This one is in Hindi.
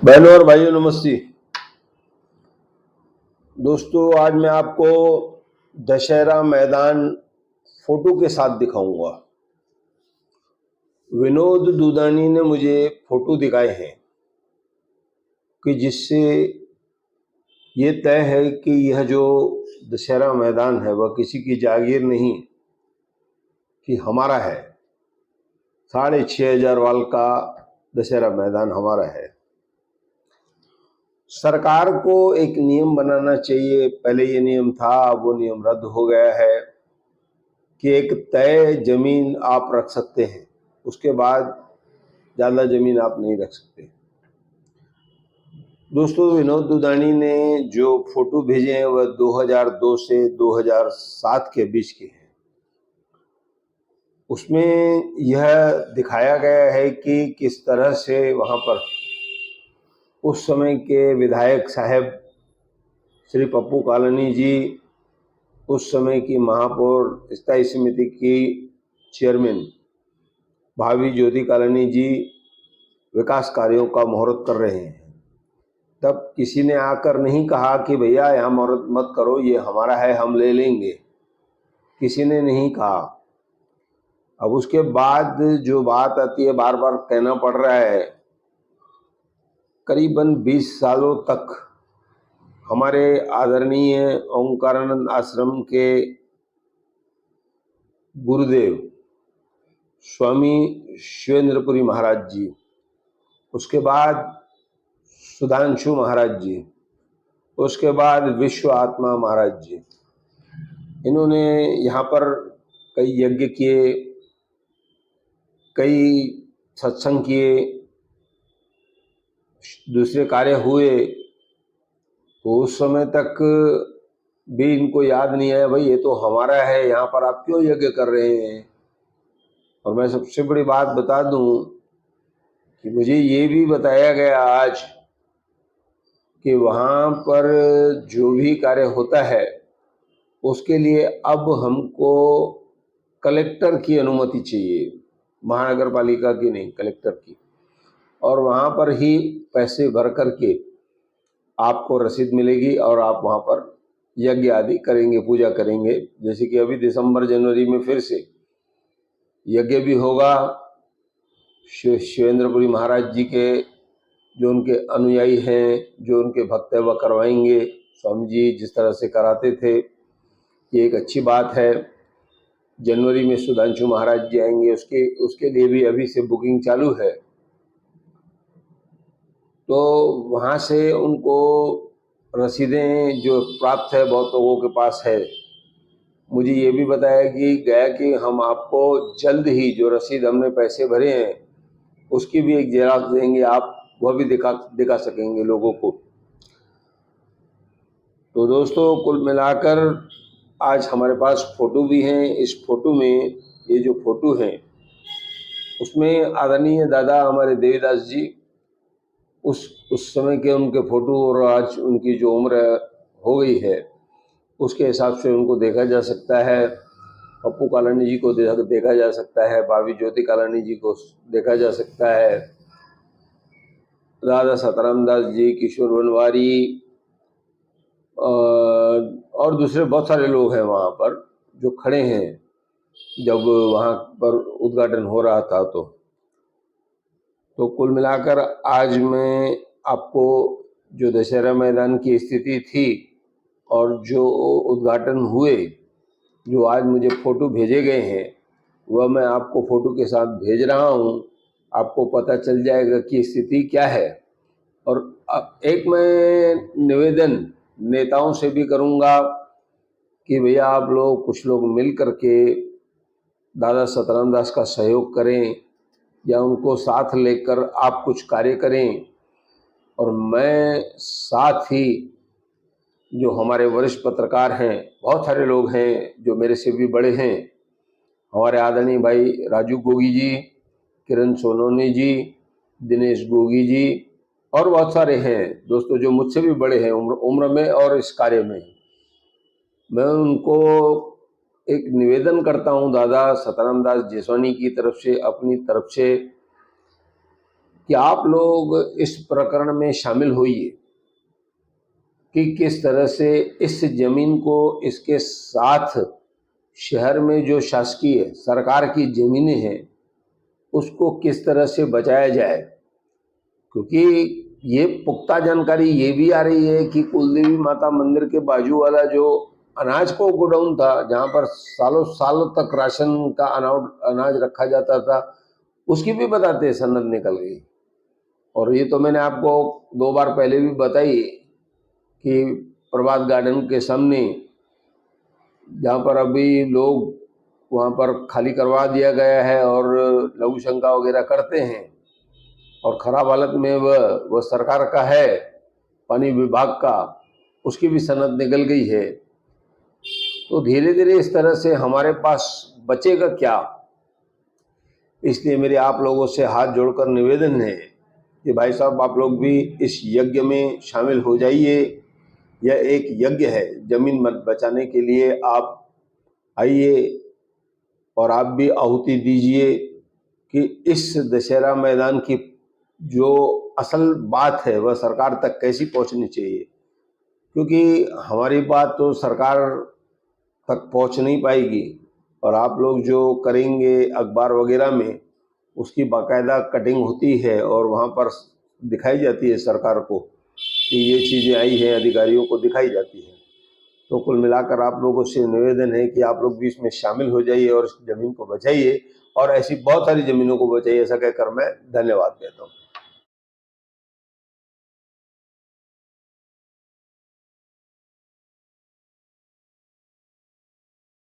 बहनों और भाइयों नमस्ते। दोस्तों आज मैं आपको दशहरा मैदान फोटो के साथ दिखाऊंगा। विनोद दूधानी ने मुझे फोटो दिखाए हैं कि जिससे ये तय है कि यह जो दशहरा मैदान है वह किसी की जागीर नहीं कि हमारा है। 6,500 वाल का दशहरा मैदान हमारा है। सरकार को एक नियम बनाना चाहिए। पहले ये नियम था, अब वो नियम रद्द हो गया है कि एक तय जमीन आप रख सकते हैं, उसके बाद ज़्यादा जमीन आप नहीं रख सकते। दोस्तों विनोद दूधानी ने जो फोटो भेजे हैं वह 2002 से 2007 के बीच के हैं। उसमें यह दिखाया गया है कि किस तरह से वहाँ पर उस समय के विधायक साहब श्री पप्पू कालानी जी, उस समय की महापौर स्थायी समिति की चेयरमैन भाभी ज्योति कालानी जी विकास कार्यों का मुहूर्त कर रहे हैं। तब किसी ने आकर नहीं कहा कि भैया यहाँ मुहूर्त मत करो, ये हमारा है, हम ले लेंगे। किसी ने नहीं कहा। अब उसके बाद जो बात आती है, बार बार कहना पड़ रहा है, करीबन 20 सालों तक हमारे आदरणीय ओंकारानंद आश्रम के गुरुदेव स्वामी शिवेंद्रपुरी महाराज जी, उसके बाद सुधांशु महाराज जी, उसके बाद विश्व आत्मा महाराज जी, इन्होंने यहाँ पर कई यज्ञ किए, कई सत्संग किए, दूसरे कार्य हुए। तो उस समय तक भी इनको याद नहीं आया, भाई ये तो हमारा है, यहाँ पर आप क्यों यज्ञ कर रहे हैं। और मैं सबसे बड़ी बात बता दूं कि मुझे ये भी बताया गया आज कि वहाँ पर जो भी कार्य होता है उसके लिए अब हमको कलेक्टर की अनुमति चाहिए, महानगर पालिका की नहीं, कलेक्टर की। और वहाँ पर ही पैसे भर करके आपको रसीद मिलेगी और आप वहाँ पर यज्ञ आदि करेंगे, पूजा करेंगे। जैसे कि अभी दिसंबर जनवरी में फिर से यज्ञ भी होगा। शिवेंद्रपुरी महाराज जी के जो उनके अनुयायी हैं, जो उनके भक्त हैं, वह करवाएंगे। स्वामी जी जिस तरह से कराते थे, ये एक अच्छी बात है। जनवरी में सुधांशु महाराज जी आएंगे, उसके लिए भी अभी से बुकिंग चालू है। तो वहाँ से उनको रसीदें जो प्राप्त है बहुत लोगों के पास है। मुझे ये भी बताया कि गया कि हम आपको जल्द ही जो रसीद हमने पैसे भरे हैं उसकी भी एक जेरॉक्स देंगे, आप वह भी दिखा सकेंगे लोगों को। तो दोस्तों कुल मिलाकर आज हमारे पास फ़ोटो भी हैं। इस फोटो में, ये जो फोटो है उसमें आदरणीय दादा हमारे देवीदास जी, उस समय के उनके फोटो और आज उनकी जो उम्र हो गई है उसके हिसाब से उनको देखा जा सकता है। पप्पू कालानी जी को देखा जा सकता है, भाभी ज्योति कालानी जी को देखा जा सकता है, दादा सतराम दास जी, किशोर वनवारी और दूसरे बहुत सारे लोग हैं वहाँ पर जो खड़े हैं जब वहाँ पर उद्घाटन हो रहा था। तो कुल मिलाकर आज मैं आपको जो दशहरा मैदान की स्थिति थी और जो उद्घाटन हुए, जो आज मुझे फ़ोटो भेजे गए हैं, वह मैं आपको फ़ोटो के साथ भेज रहा हूँ। आपको पता चल जाएगा कि स्थिति क्या है। और एक मैं निवेदन नेताओं से भी करूँगा कि भैया आप लोग, कुछ लोग मिल करके दादा सतराम दास का सहयोग करें या उनको साथ लेकर आप कुछ कार्य करें। और मैं साथ ही जो हमारे वरिष्ठ पत्रकार हैं, बहुत सारे लोग हैं जो मेरे से भी बड़े हैं, हमारे आदरणीय भाई राजू गोगी जी, किरण सोनोनी जी, दिनेश गोगी जी और बहुत सारे हैं दोस्तों जो मुझसे भी बड़े हैं उम्र में और इस कार्य में। मैं उनको एक निवेदन करता हूं दादा सतराम दास जेसवानी की तरफ से, अपनी तरफ से, कि आप लोग इस प्रकरण में शामिल होइए कि किस तरह से इस जमीन को इसके साथ शहर में जो शासकीय सरकार की जमीनें हैं उसको किस तरह से बचाया जाए, क्योंकि ये पुख्ता जानकारी ये भी आ रही है कि कुलदेवी माता मंदिर के बाजू वाला जो अनाज को गोडाउन था जहाँ पर सालों सालों तक राशन का अनाज रखा जाता था, उसकी भी बताते हैं सनद निकल गई। और ये तो मैंने आपको 2 बार पहले भी बताई कि प्रभात गार्डन के सामने जहाँ पर अभी लोग वहाँ पर खाली करवा दिया गया है और लघु शंका वगैरह करते हैं और ख़राब हालत में वह सरकार का है, पानी विभाग का, उसकी भी सनद निकल गई है। तो धीरे धीरे इस तरह से हमारे पास बचेगा क्या। इसलिए मेरे आप लोगों से हाथ जोड़कर निवेदन है कि भाई साहब आप लोग भी इस यज्ञ में शामिल हो जाइए। यह एक यज्ञ है, जमीन मत बचाने के लिए आप आइए और आप भी आहुति दीजिए कि इस दशहरा मैदान की जो असल बात है वह सरकार तक कैसी पहुंचनी चाहिए, क्योंकि हमारी बात तो सरकार तक पहुंच नहीं पाएगी और आप लोग जो करेंगे अखबार वगैरह में उसकी बाकायदा कटिंग होती है और वहाँ पर दिखाई जाती है सरकार को कि ये चीज़ें आई हैं, अधिकारियों को दिखाई जाती है। तो कुल मिलाकर आप लोगों से निवेदन है कि आप लोग भी इसमें शामिल हो जाइए और इस ज़मीन को बचाइए और ऐसी बहुत सारी ज़मीनों को बचाइए, ऐसा कहकर मैं धन्यवाद देता हूँ।